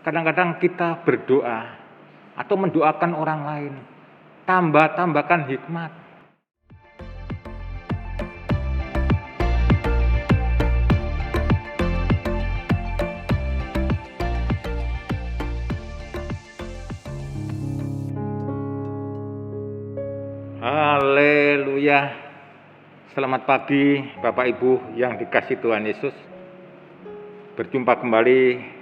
Kadang-kadang kita berdoa atau mendoakan orang lain, tambahkan hikmat. Haleluya. Selamat pagi Bapak Ibu yang dikasihi Tuhan Yesus. Berjumpa kembali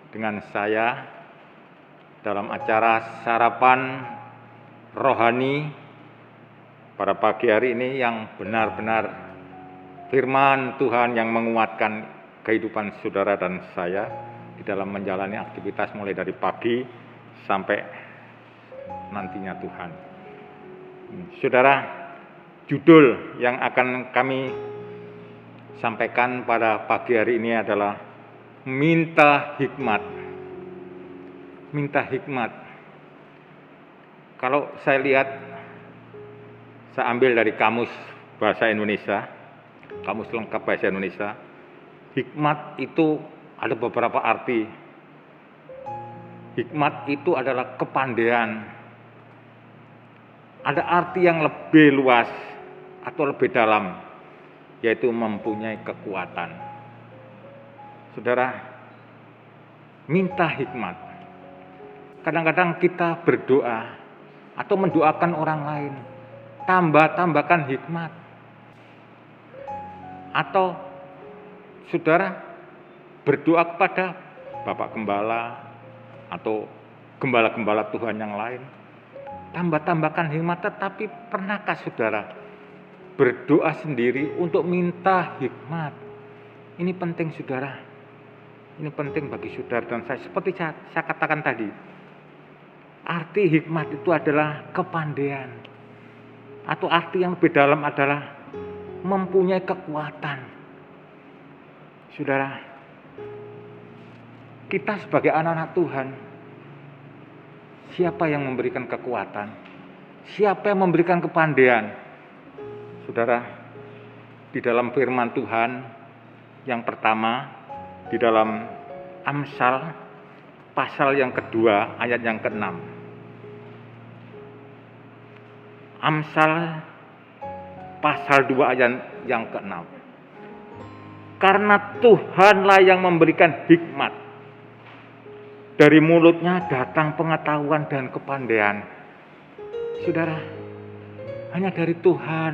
dengan saya dalam acara sarapan rohani pada pagi hari ini yang benar-benar firman Tuhan yang menguatkan kehidupan saudara dan saya di dalam menjalani aktivitas mulai dari pagi sampai nantinya Tuhan. Saudara, judul yang akan kami sampaikan pada pagi hari ini adalah minta hikmat. Minta hikmat. Kalau saya lihat, saya ambil dari kamus bahasa Indonesia, kamus lengkap bahasa Indonesia, hikmat itu ada beberapa arti. Hikmat itu adalah kepandaian. Ada arti yang lebih luas atau lebih dalam, yaitu mempunyai kekuatan. Saudara, minta hikmat. Kadang-kadang kita berdoa atau mendoakan orang lain, tambahkan hikmat. Atau saudara berdoa kepada Bapak Gembala atau gembala-gembala Tuhan yang lain, tambahkan hikmat. Tetapi pernahkah saudara berdoa sendiri untuk minta hikmat? Ini penting saudara. Ini penting bagi saudara dan saya. Seperti saya katakan tadi, arti hikmat itu adalah kepandaian. Atau arti yang lebih dalam adalah mempunyai kekuatan. Saudara, kita sebagai anak-anak Tuhan, siapa yang memberikan kekuatan? Siapa yang memberikan kepandaian? Saudara, di dalam firman Tuhan yang pertama, di dalam Amsal pasal yang kedua ayat yang ke-6. Amsal pasal 2 ayat yang ke-6. Karena Tuhanlah yang memberikan hikmat. Dari mulutnya datang pengetahuan dan kepandaian. Saudara, hanya dari Tuhan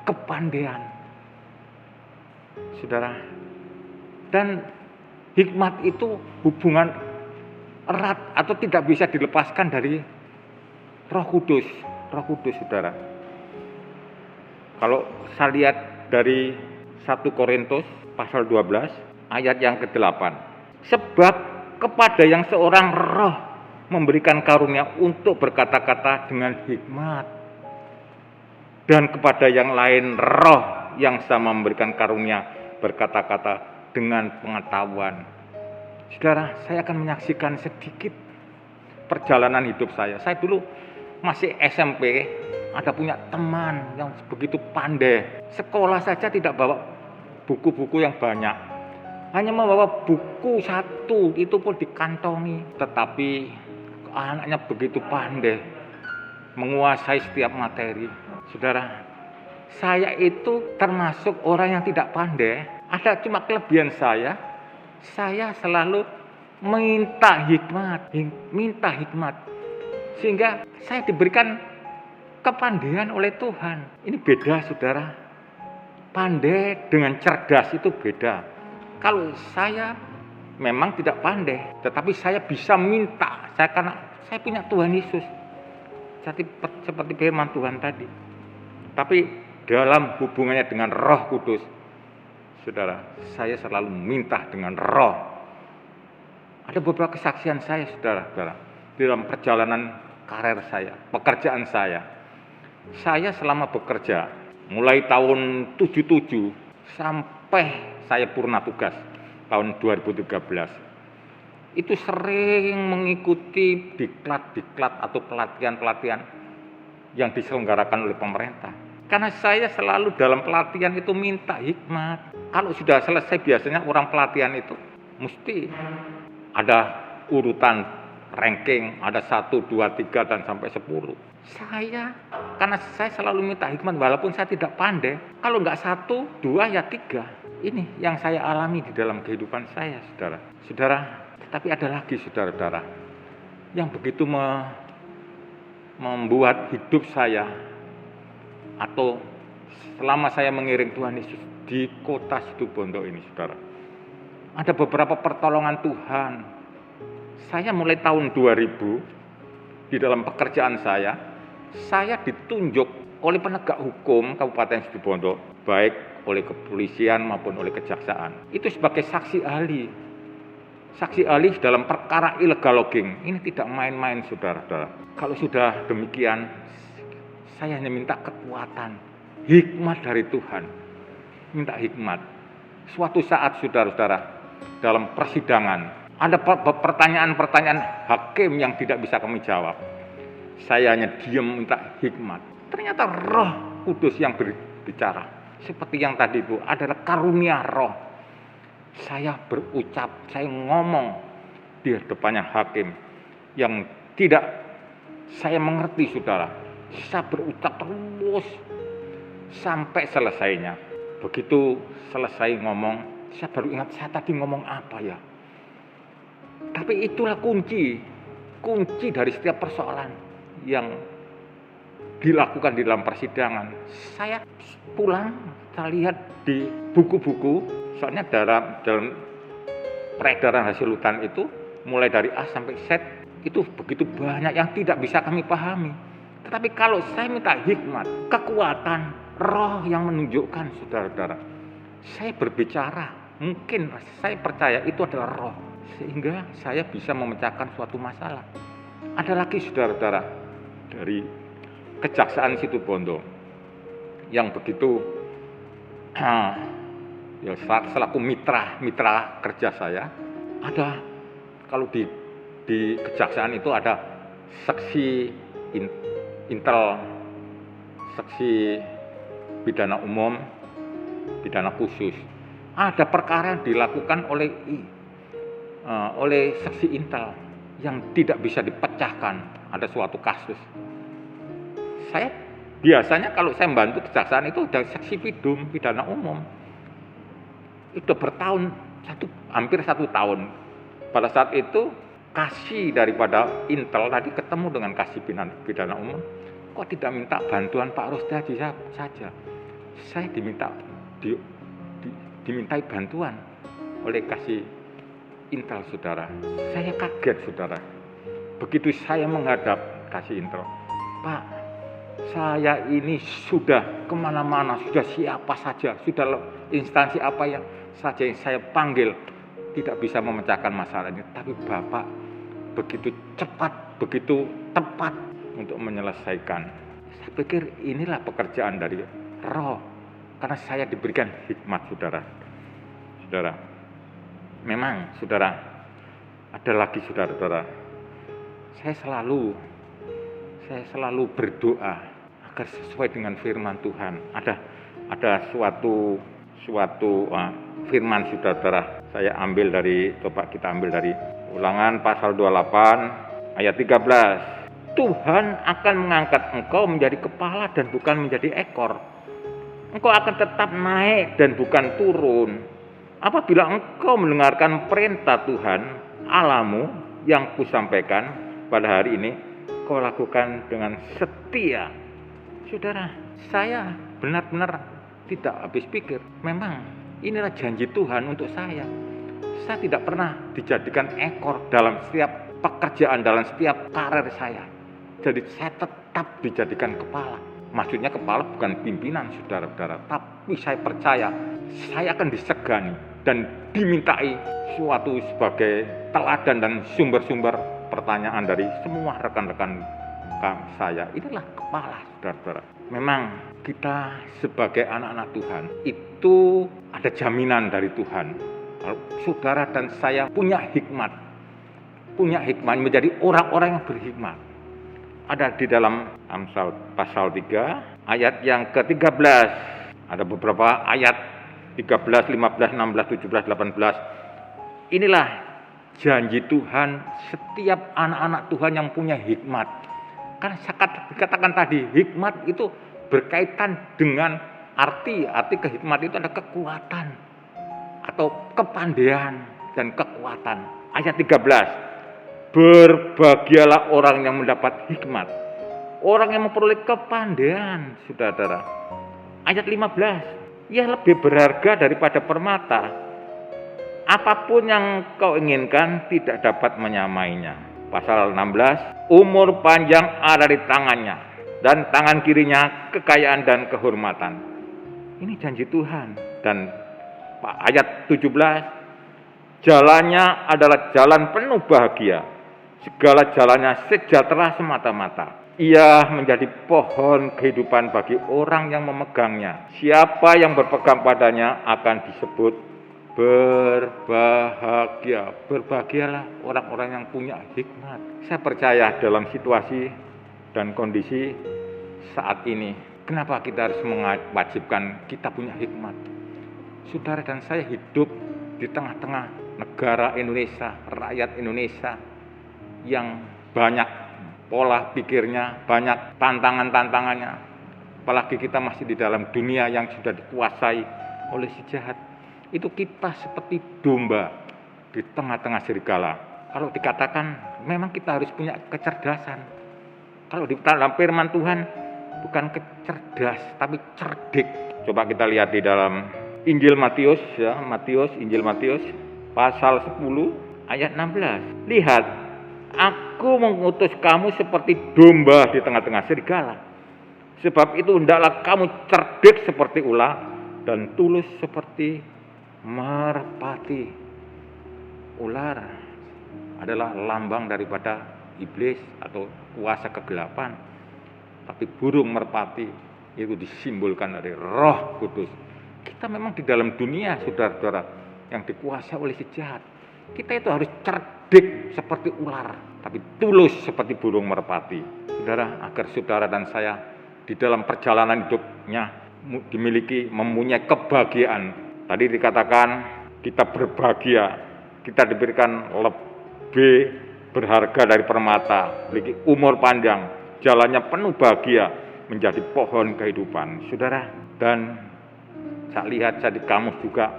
kepandaian. Saudara, dan hikmat itu hubungan erat atau tidak bisa dilepaskan dari Roh Kudus. Roh Kudus, saudara. Kalau saya lihat dari 1 Korintus pasal 12 ayat yang ke-8. Sebab kepada yang seorang roh memberikan karunia untuk berkata-kata dengan hikmat. Dan kepada yang lain roh yang sama memberikan karunia berkata-kata dengan pengetahuan. Saudara, saya akan menyaksikan sedikit perjalanan hidup saya. Saya dulu masih SMP, ada punya teman yang begitu pandai. Sekolah saja tidak bawa buku-buku yang banyak. Hanya membawa buku satu, itu pun dikantongi. Tetapi anaknya begitu pandai, menguasai setiap materi. Saudara, saya itu termasuk orang yang tidak pandai. Ada cuma kelebihan saya selalu minta hikmat. Sehingga saya diberikan kepandaian oleh Tuhan. Ini beda saudara. Pandai dengan cerdas itu beda. Kalau saya memang tidak pandai, tetapi saya bisa minta. Karena saya punya Tuhan Yesus. Seperti firman Tuhan tadi. Tapi dalam hubungannya dengan Roh Kudus, saudara, saya selalu minta dengan roh. Ada beberapa kesaksian saya, saudara, di dalam perjalanan karir saya, pekerjaan saya. Saya selama bekerja, mulai tahun 77 sampai saya purna tugas tahun 2013. Itu sering mengikuti diklat atau pelatihan-pelatihan yang diselenggarakan oleh pemerintah. Karena saya selalu dalam pelatihan itu minta hikmat. Kalau sudah selesai biasanya orang pelatihan itu mesti ada urutan ranking, ada 1, 2, 3 dan sampai 10. Karena saya selalu minta hikmat walaupun saya tidak pandai. Kalau nggak 1, 2 ya 3. Ini yang saya alami di dalam kehidupan saya, saudara. Saudara, tetapi ada lagi saudara-saudara yang begitu membuat hidup saya atau selama saya mengiring Tuhan Yesus di kota Situbondo ini, saudara. Ada beberapa pertolongan Tuhan. Saya mulai tahun 2000 di dalam pekerjaan saya ditunjuk oleh penegak hukum Kabupaten Situbondo, baik oleh kepolisian maupun oleh kejaksaan. Itu sebagai saksi ahli. Saksi ahli dalam perkara illegal logging. Ini tidak main-main, saudara-saudara. Kalau sudah demikian, saya hanya minta kekuatan, hikmat dari Tuhan. Minta hikmat. Suatu saat, saudara-saudara, dalam persidangan, ada pertanyaan-pertanyaan hakim yang tidak bisa kami jawab. Saya hanya diam minta hikmat. Ternyata Roh Kudus yang berbicara. Seperti yang tadi itu adalah karunia roh. Saya berucap, saya ngomong di depannya hakim yang tidak saya mengerti, saudara. Saya berucap terus sampai selesainya. Begitu selesai ngomong, saya baru ingat saya tadi ngomong apa ya. Tapi itulah kunci dari setiap persoalan yang dilakukan di dalam persidangan. Saya pulang, saya lihat di buku-buku, soalnya dalam peredaran hasil hutan itu, mulai dari A sampai Z, itu begitu banyak yang tidak bisa kami pahami. Tetapi kalau saya minta hikmat, kekuatan, roh yang menunjukkan, saudara-saudara, saya berbicara, mungkin saya percaya itu adalah roh, sehingga saya bisa memecahkan suatu masalah. Ada lagi, saudara-saudara, dari Kejaksaan Situbondo yang begitu ya, selaku mitra kerja saya, ada kalau di kejaksaan itu ada seksi intel, seksi pidana umum, pidana khusus. Ada perkara yang dilakukan oleh seksi intel yang tidak bisa dipecahkan. Ada suatu kasus. Saya biasanya kalau saya membantu kejaksaan itu udah seksi pidana umum. Itu bertahun, hampir 1 tahun. Pada saat itu kasih daripada intel tadi ketemu dengan kasih pidana umum. Kok tidak minta bantuan Pak Rusdi saja? Saya dimintai bantuan oleh kasih intel, saudara. Saya kaget, saudara. Begitu saya menghadap kasih intel, Pak, saya ini sudah kemana-mana, sudah siapa saja, sudah instansi apa yang saja yang saya panggil, tidak bisa memecahkan masalah ini. Tapi Bapak begitu cepat, begitu tepat untuk menyelesaikan. Saya pikir inilah pekerjaan dari roh, karena saya diberikan hikmat, saudara. Memang, saudara, ada lagi, saudara. Saya selalu berdoa agar sesuai dengan firman Tuhan. Ada suatu firman, saudara. Saya ambil kita ambil dari Ulangan pasal 28 ayat 13. Tuhan akan mengangkat engkau menjadi kepala dan bukan menjadi ekor. Engkau akan tetap naik dan bukan turun. Apabila engkau mendengarkan perintah Tuhan Allahmu yang kusampaikan pada hari ini, kau lakukan dengan setia. Saudara, saya benar-benar tidak habis pikir. Memang inilah janji Tuhan untuk saya. Saya tidak pernah dijadikan ekor dalam setiap pekerjaan, dalam setiap karir saya. Jadi saya tetap dijadikan kepala. Maksudnya kepala bukan pimpinan, saudara-saudara. Tapi saya percaya saya akan disegani dan dimintai suatu sebagai teladan dan sumber-sumber pertanyaan dari semua rekan-rekan saya. Inilah kepala, saudara-saudara. Memang kita sebagai anak-anak Tuhan itu ada jaminan dari Tuhan. Kalau saudara dan saya punya hikmat menjadi orang-orang yang berhikmat. Ada di dalam Amsal pasal 3 ayat yang ke-13. Ada beberapa ayat 13, 15, 16, 17, 18. Inilah janji Tuhan setiap anak-anak Tuhan yang punya hikmat. Kan saya katakan tadi, hikmat itu berkaitan dengan arti kehikmat itu ada kekuatan atau kepandaian dan kekuatan. Ayat 13, berbahagialah orang yang mendapat hikmat, orang yang memperoleh kepandaian, saudara-saudara. Ayat 15, ia lebih berharga daripada permata, apapun yang kau inginkan tidak dapat menyamainya. Pasal 16, umur panjang ada di tangannya, dan tangan kirinya kekayaan dan kehormatan. Ini janji Tuhan. Dan ayat 17, jalannya adalah jalan penuh bahagia, segala jalannya sejahtera semata-mata. Ia menjadi pohon kehidupan bagi orang yang memegangnya. Siapa yang berpegang padanya akan disebut berbahagia. Berbahagialah orang-orang yang punya hikmat. Saya percaya dalam situasi dan kondisi saat ini, kenapa kita harus mewajibkan kita punya hikmat? Saudara dan saya hidup di tengah-tengah negara Indonesia, rakyat Indonesia yang banyak pola pikirnya, banyak tantangan-tantangannya. Apalagi kita masih di dalam dunia yang sudah dikuasai oleh si jahat. Itu kita seperti domba di tengah-tengah serigala. Kalau dikatakan memang kita harus punya kecerdasan. Kalau di dalam firman Tuhan bukan kecerdas tapi cerdik. Coba kita lihat di dalam Injil Matius, Injil Matius pasal 10 ayat 16. Lihat, aku mengutus kamu seperti domba di tengah-tengah serigala. Sebab itu hendaklah kamu cerdik seperti ular dan tulus seperti merpati. Ular adalah lambang daripada iblis atau kuasa kegelapan. Tapi burung merpati itu disimbolkan dari Roh Kudus. Kita memang di dalam dunia, saudara-saudara, yang dikuasai oleh si jahat. Kita itu harus cerdik seperti ular, tapi tulus seperti burung merpati. Saudara, agar saudara dan saya di dalam perjalanan hidupnya mempunyai kebahagiaan. Tadi dikatakan kita berbahagia, kita diberikan lebih berharga dari permata, memiliki umur panjang, jalannya penuh bahagia, menjadi pohon kehidupan. Saudara, dan saya lihat saya di kamus juga,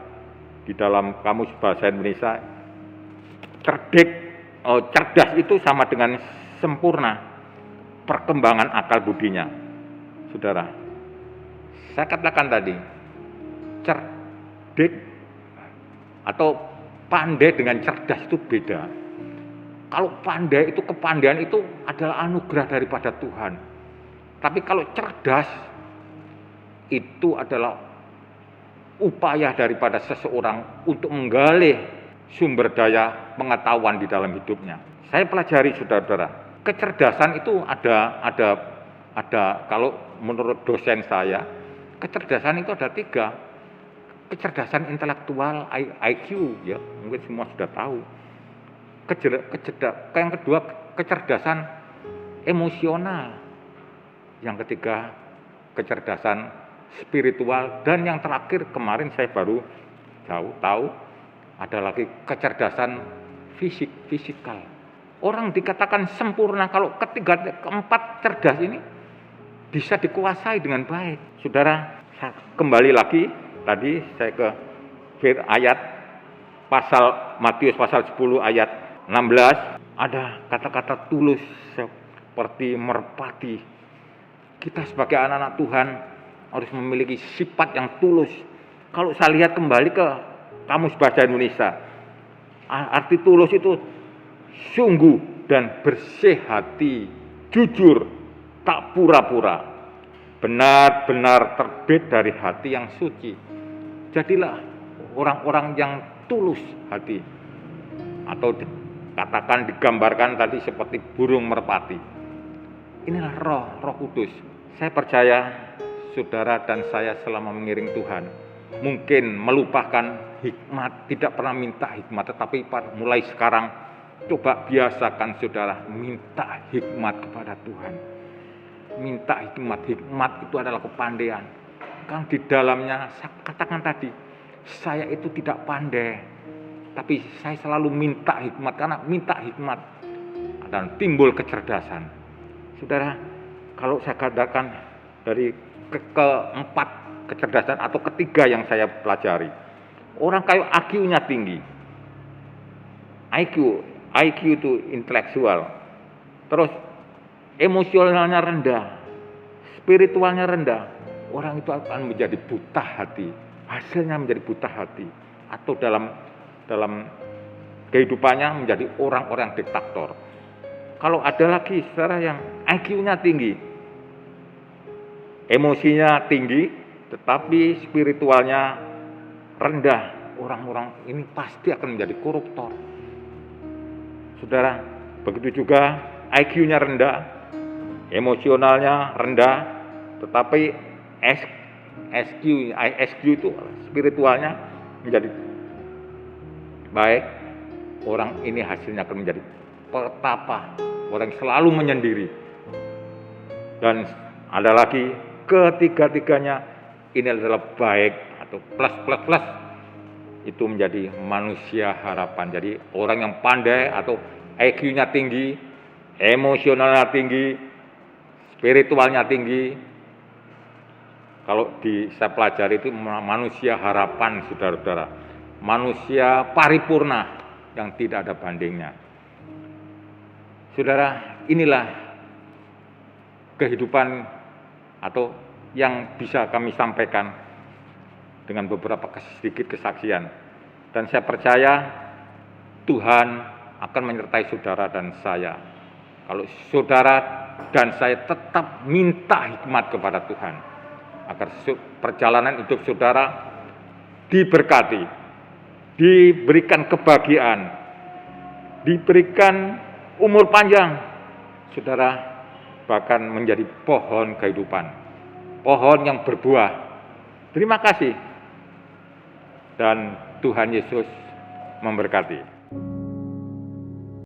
di dalam kamus bahasa Indonesia, cerdas itu sama dengan sempurna perkembangan akal budinya. Saudara, saya katakan tadi, cerdik atau pandai dengan cerdas itu beda. Kalau pandai itu, kepandaian itu adalah anugerah daripada Tuhan. Tapi kalau cerdas itu adalah upaya daripada seseorang untuk menggali sumber daya pengetahuan di dalam hidupnya. Saya pelajari, saudara-saudara, kecerdasan itu ada kalau menurut dosen saya, kecerdasan itu ada 3. Kecerdasan intelektual, IQ, ya, mungkin semua sudah tahu. Yang kedua, kecerdasan emosional. Yang ketiga, kecerdasan spiritual, dan yang terakhir kemarin saya baru tahu ada lagi kecerdasan fisikal. Orang dikatakan sempurna kalau keempat cerdas ini bisa dikuasai dengan baik. Saudara, kembali lagi tadi saya ke ayat pasal Matius pasal 10 ayat 16, ada kata-kata tulus seperti merpati. Kita sebagai anak-anak Tuhan harus memiliki sifat yang tulus. Kalau saya lihat kembali ke kamus bahasa Indonesia, arti tulus itu sungguh dan bersih hati, jujur, tak pura-pura, benar-benar terbit dari hati yang suci. Jadilah orang-orang yang tulus hati, atau dikatakan, digambarkan tadi seperti burung merpati. Inilah Roh Kudus. Saya percaya saudara dan saya selama mengiring Tuhan mungkin melupakan hikmat, tidak pernah minta hikmat, tetapi mulai sekarang coba biasakan saudara minta hikmat kepada Tuhan. Minta hikmat itu adalah kepandaian. Kan di dalamnya saya katakan tadi, saya itu tidak pandai, Tapi saya selalu minta hikmat, karena minta hikmat dan timbul kecerdasan. Saudara, kalau saya katakan dari keempat kecerdasan atau ketiga yang saya pelajari, orang kayak IQ-nya tinggi. IQ itu intelektual. Terus emosionalnya rendah, spiritualnya rendah. Orang itu akan menjadi buta hati. Hasilnya menjadi buta hati, atau dalam kehidupannya menjadi orang-orang diktator. Kalau ada lagi saudara yang IQ-nya tinggi, emosinya tinggi, tetapi spiritualnya rendah, orang-orang ini pasti akan menjadi koruptor. Saudara, begitu juga IQ-nya rendah, emosionalnya rendah, tetapi SQ itu spiritualnya menjadi baik, orang ini hasilnya akan menjadi petapa, orang yang selalu menyendiri. Dan ada lagi, ketiga-tiganya ini adalah baik atau plus, itu menjadi manusia harapan. Jadi orang yang pandai atau IQ-nya tinggi, emosionalnya tinggi, spiritualnya tinggi, kalau saya pelajari itu manusia harapan, saudara-saudara, manusia paripurna yang tidak ada bandingnya. Saudara, inilah kehidupan atau yang bisa kami sampaikan dengan beberapa sedikit kesaksian. Dan saya percaya Tuhan akan menyertai saudara dan saya. Kalau saudara dan saya tetap minta hikmat kepada Tuhan, agar perjalanan hidup saudara diberkati, diberikan kebahagiaan, diberikan umur panjang, saudara, bahkan menjadi pohon kehidupan, pohon yang berbuah. Terima kasih, dan Tuhan Yesus memberkati.